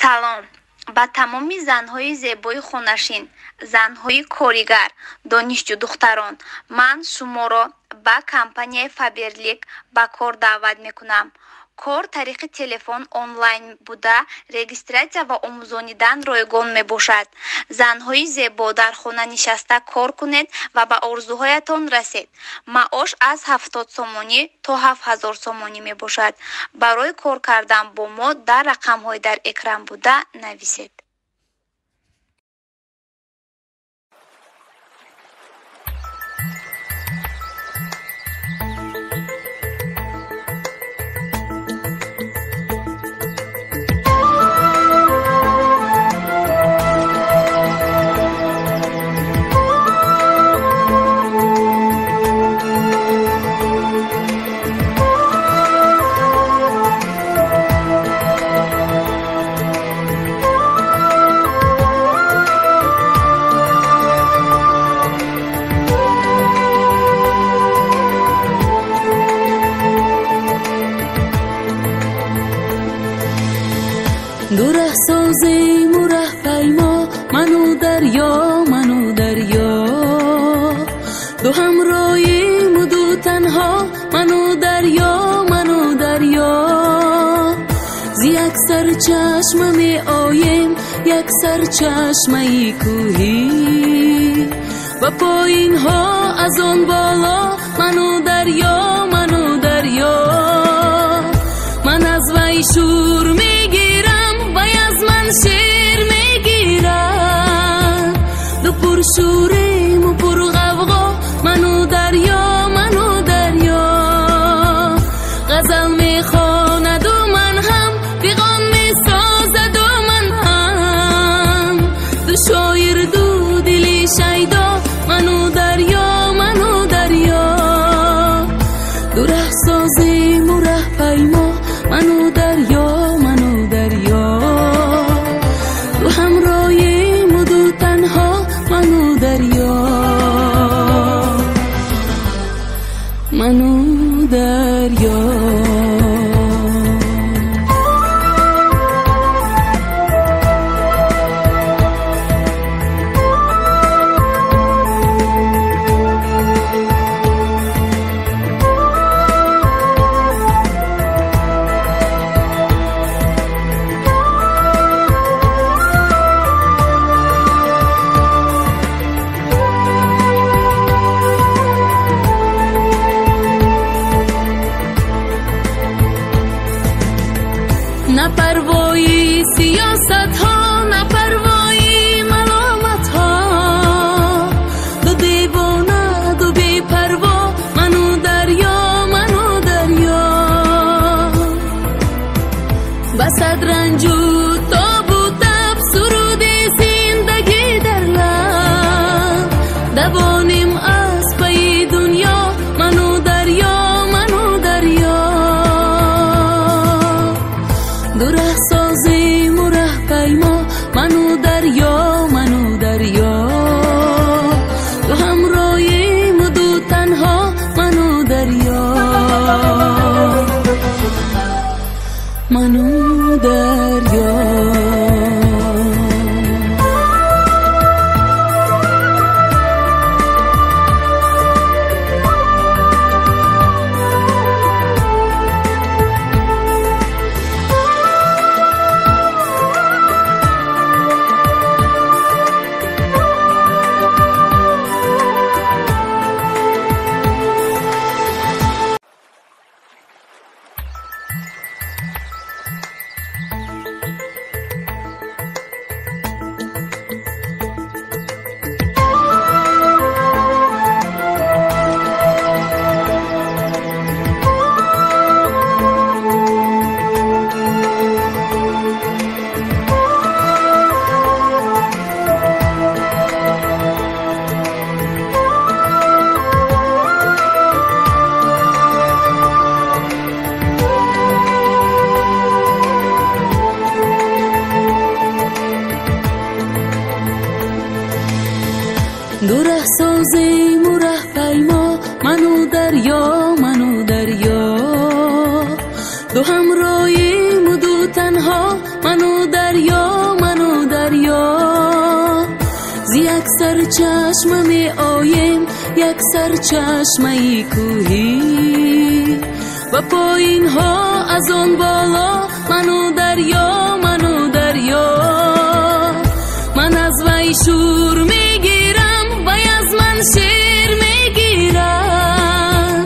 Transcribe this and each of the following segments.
салом ба тамоми занҳои зебои хонашин, занҳои коригар, донишҷӯ духтарон. Ман шуморо ба компанияи Faberlic ба кор даъват мекунам. кор тариқи телефон онлайн буда регистратсия ва омӯзонидан ройгон мебошад. занҳои зебо дар хона нишаста кор кунед ва ба орзуҳоятон расед. маош аз 70 сомонӣ то 7000 сомонӣ мебошад. барои кор кардан бо мо дар рақамҳои дар экран буда нависед. دوره سازیم و ره پیما، منو دریا دو همراهیم و دو تنها، منو دریا زی یک سر چشم می آیم، یک سر چشمه کوهی و پایین ها از آن بالا، منو دریا من از وی شور میگیرم و از من شیر میگیرم، دو پر شوریم و پر غوغا، منو دریا غزل میخواند و من هم پیغام میسازد و من هم، دو شاعر دو دلی شیدا، منو دریا دو ره سازیم و ره پیما، منو دریا دو همراهیم و دو تنها، منو دریا نه پروایی سیاست ها، نه پروایی ملامت ها، دو دیوانه دو بی پروا، منو دریا بسد رنج و تاب و تب، سرود زندگی در لب، دوانیم از پی دنیا، منو دریا دو ره سازیم و ره پیما، منو دریا دو همراهیم و دو تنها، منو دریا دو ره سازیم و ره پیما، منو دریا دو همراهیم و دو تنها، منو دریا چشم می آیم یک سر چشمه کوهی و پایین ها از آن بالا منو دریا من از وی شور میگیرم وی از من شیر میگیرم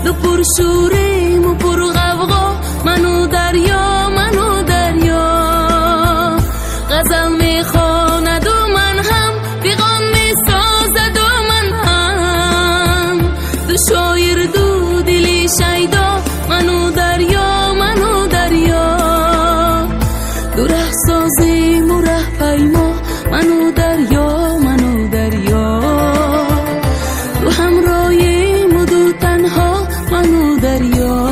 دو پر شوریم و پر غوغا منو دریا غزل میخواند و من هم پیغام میسازد و من هم دو شاعر دو دلی شیدا منو دریا دو ره سازیم و ره پیما منو دریا دو همراهیم و دو تنها منو دریا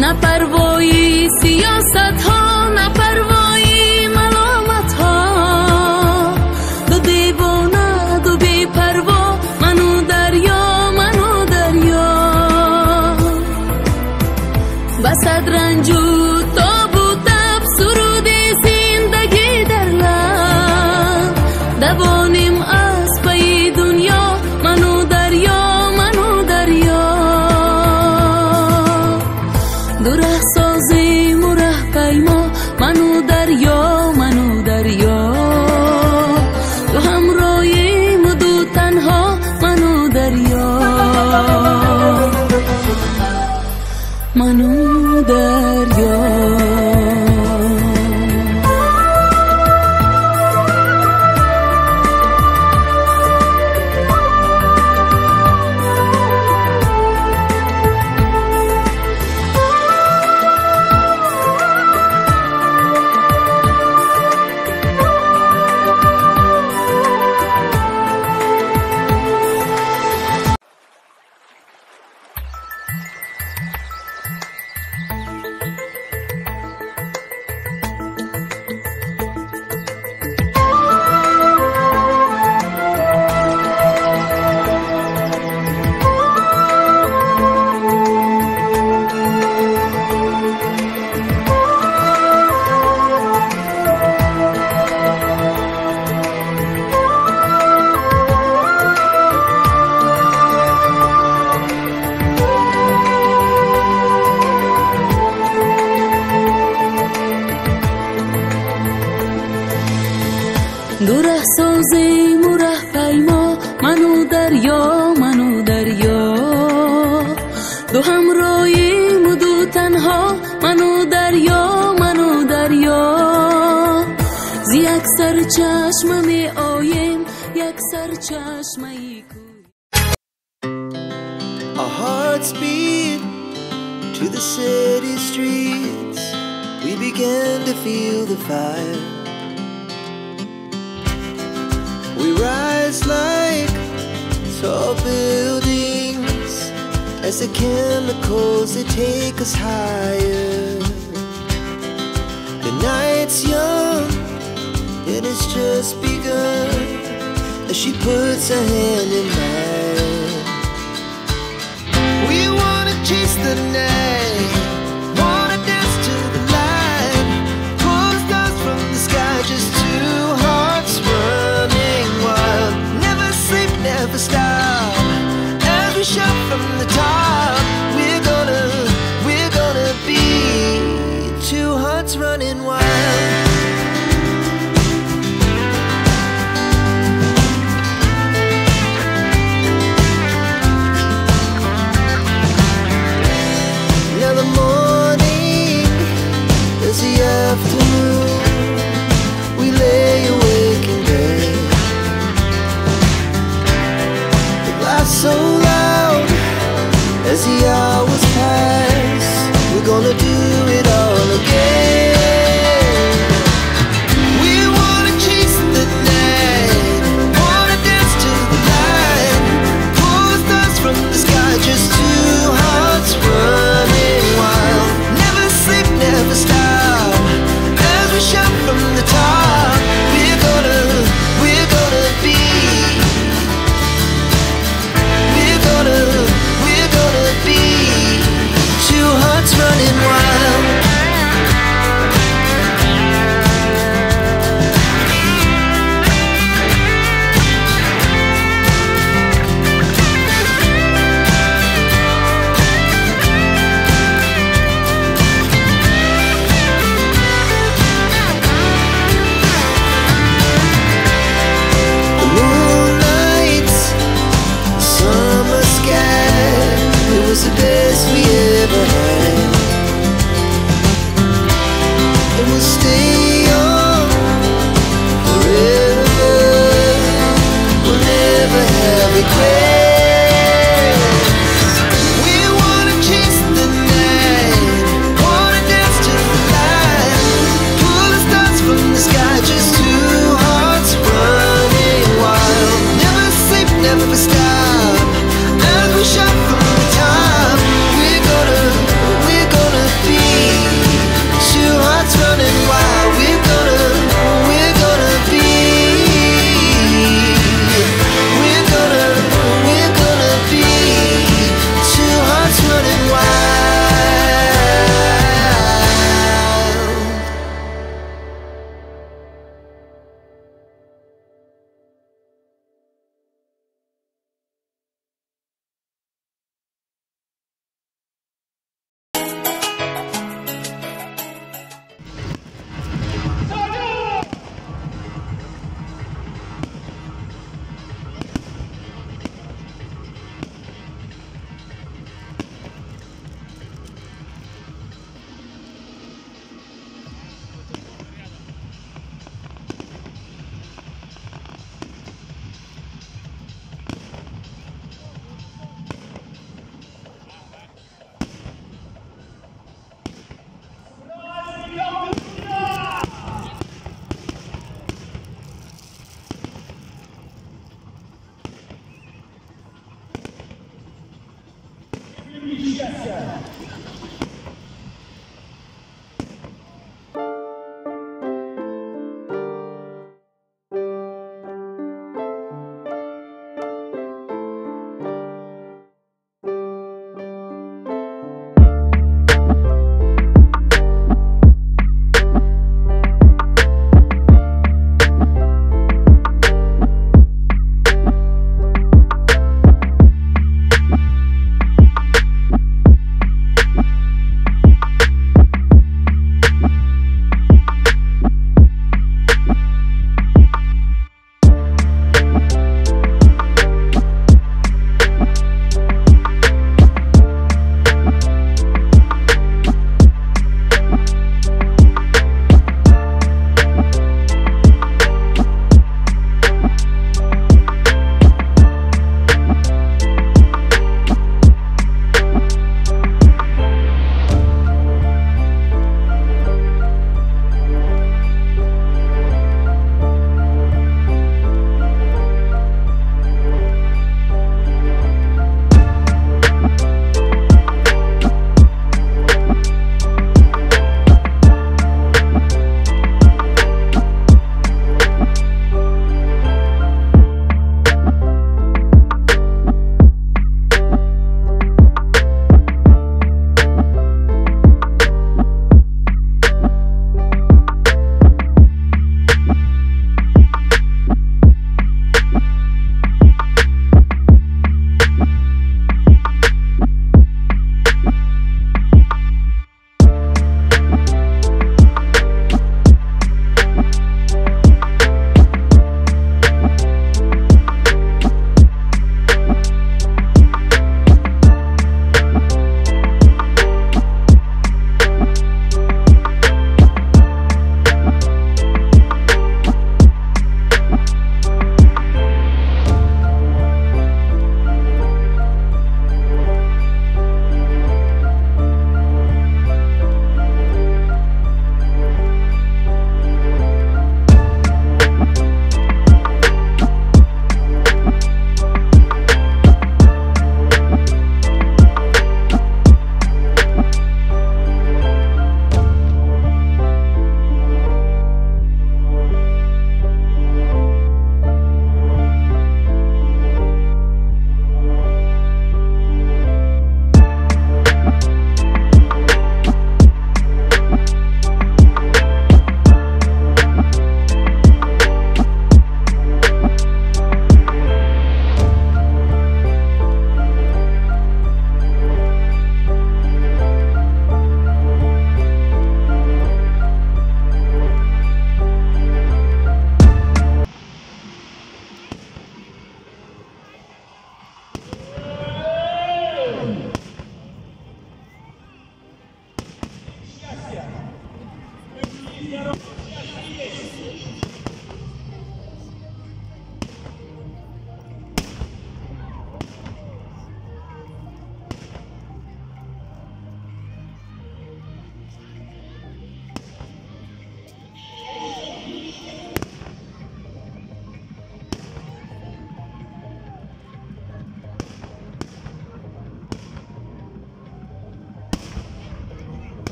نه پروایی سیاست ها نه پروایی ملامت ها دو دیوانه دو بی پروا منو دریا بسد رنج و تاب و تب سرود زندگی در لب دوانیم از پی دنیا منو دریا دو ره سازیم و ره پیما منو دریا دو همراهیم و دو تنها منو دریا دو ره سازیم و ره پیما منو دریا دو همراهیم و دو تنها منو دریا زی یک سر چشم می آیم یک سر چشمه کوهی. Our hearts beat to the city streets. We began to feel the fire. We rise like tall buildings as the chemicals they take us higher. The night's young and it's just begun as she puts her hand in mine. We wanna chase the night, wanna dance to the light, pull the stars from the sky, just two hearts running wild. Never sleep, never stop, as we shout from the top. We're gonna be two hearts running wild. Now the morning is the afternoon. We lay awake in bed. The glass so loud as the hours pass. We're gonna do it all was the best we ever had. And we'll stay young forever. We'll never have regrets. We wanna chase the night, wanna dance to the light, pull the stars from the sky, just two hearts running wild. Never sleep, never stop, as we shot from the top. We're gonna be two hearts running wild. We're gonna be. We're gonna be two hearts running wild.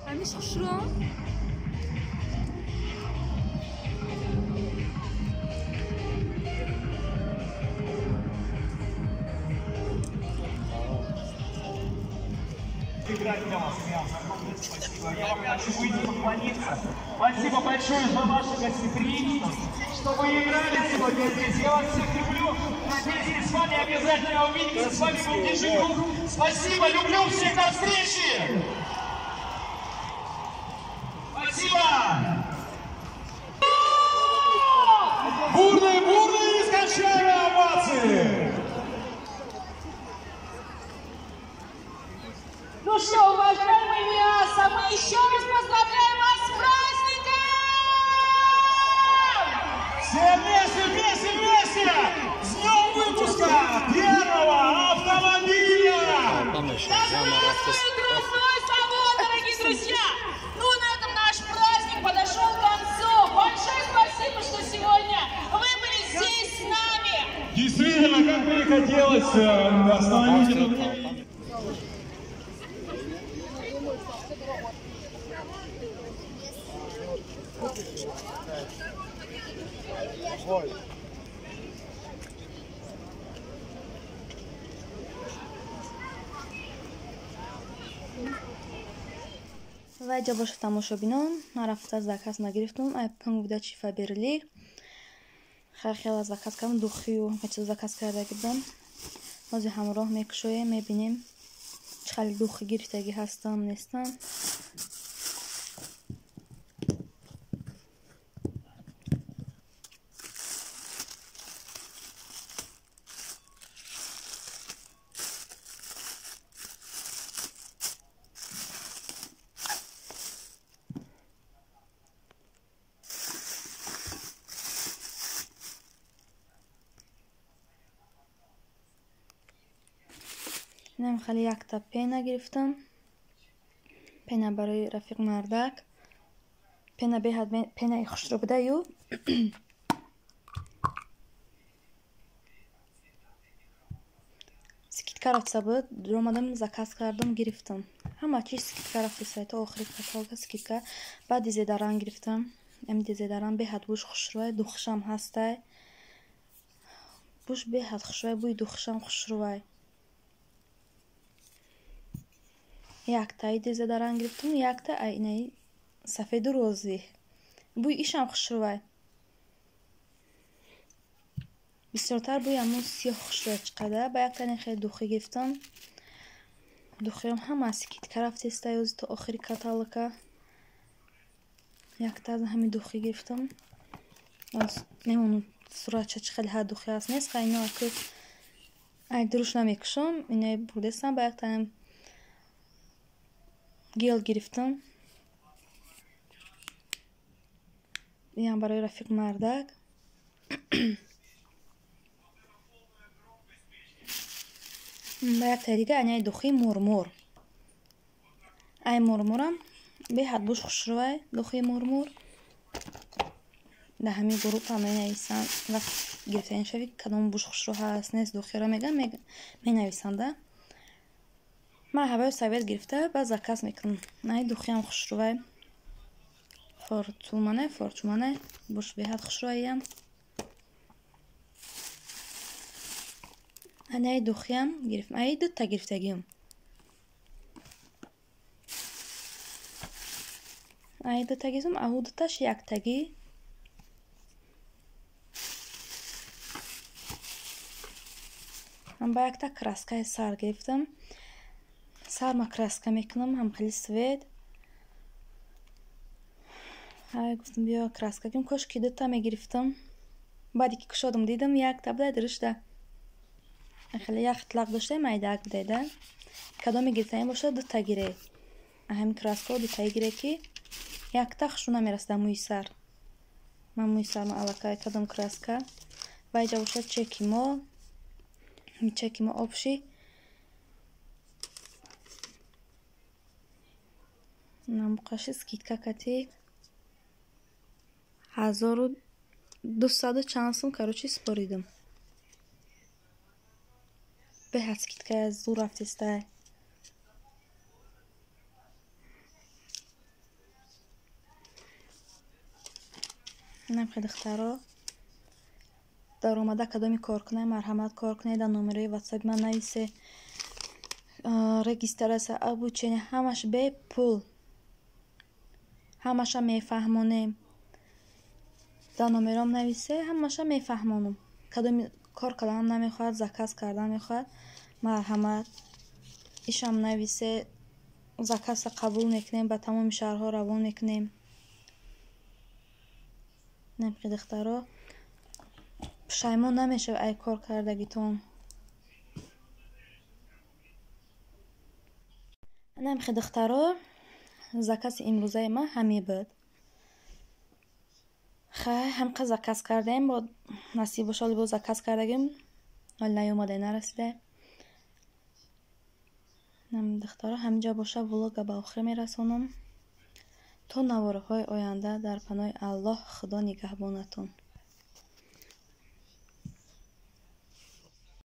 همش خشرون Играть для вас, огромное спасибо. Я вам хочу выйти поклониться. Спасибо большое за ваше гостеприимство, что вы играли сегодня здесь. Я вас всех люблю. Надеюсь, мы с вами обязательно увидимся. С вами был Дежигу. Спасибо, люблю всех, до встречи. Спасибо. Бурные, нескончаемые овации. Ну что, уважаемые МИАСа, мы еще раз поздравляем вас с праздником! Все вместе! С днем выпуска первого автомобиля! Да здравствует грузной завод, дорогие друзья! Ну, на этом наш праздник подошел к концу. Большое спасибо, что сегодня вы были здесь с нами. Действительно, как мне хотелось остановить. ва ҷабоша тамошобинон, ман рафта заказ нагирифтум. айпон гудачи фаберлик хел аз заказ кардам, духию ҳамачизо заказ карда будам. ҳозир ҳамроҳ мекушоем, мебинем чӣ хали духи гирифтагӣ ҳастам нестам. инам хали якта пена гирифтам. пена барои рафиқ мардак. пена беҳад пенаи хушро будаю. скидка рафта буд, омадам заказ кардам, гирифтам. ҳама чиз скидка рафта, то охири каталога скидка. баъд дизедаран гирифтам. ам дизедаран беҳад буш хушрӯай, духшам ҳастай. буш беҳад хушрӯай, буи духшам хушрӯай. яктаи дизедаран гирифтам, якта айнаи сафеду розӣ. буи ишам хушрӯай. бисёртар буи амун сиёҳ хушрӯай чиқада. ба яктани хеле духӣ гирифтам. духиам ҳама скидка рафтестай ӯзи то охири каталога. якта аз ҳами духӣ гирифтам. мемонам суратча чӣ хеле ҳа духӣ аст нест. хайно аку ай дуруш намекушам. инаи бурдестам. ба яктанам гел гирифтам. инам барои рафиқ мардак. ба якта дига айнаи духи мурмур. ай мурмурам беҳад буш хушрӯай. духи мурмур да ҳами групп ҳам менависан. вақт гирифтани шави кадом буш хушрӯ ҳаст нест духиро мегам менависанда. ман ҳавои совет гирифта ба заказ мекунам. ай духиам хушрӯай. форчумане буш беҳад хушрӯаям. ай духиам гирифтам. ай дута гирифтагиам. ай дутагизм аҳу дуташ яктагӣ. ман ба якта краскаи сар гирифтам. сарма краска мекунам, ҳам хели свет. ай гуфтам биё краска гирим. кошки дута мегирифтам. баъде ки кушодам дидам якта будай дурушта. хеле як итлақ доштаем айдак будайда. кадоме гирифтаем бошад дута гире. ҳами краскао дутаи гире ки якта хушу намерасда мӯи сар. ман мӯи сарма аллакай кадом краска. ва иҷа бошад чеки мо обши. намуқаши скидка кати 1200 чанд сум короче споридам. беҳад скидка аз зур рафтестай. намхи духтаро дар омада кадоми кор кунай марҳамат кор кунай дар номераи ватсаби ман нависе регистрация обучение ҳамаш бепул ҳамаша мефаҳмонем дар номерам нависе ҳамаша мефаҳмонам кадоми кор карданам намехоҳад заказ кардан мехоҳад марҳамат ишам нависе заказа қабул мекунем ба тамоми шаҳрҳо равон мекунем намхи духтаро пушаймон намешав ай кор кардагитон намхи духтаро закази имрӯзаи ман ҳамин буд хай ҳамқа заказ кардаем бо насиб бошад бо заказ кардагим вале наёмаде нарасиде намхи духтаро ҳаминҷа боша влога ба охир мерасонам то навораҳои оянда дар паноҳи Аллоҳ худо нигаҳбонатон.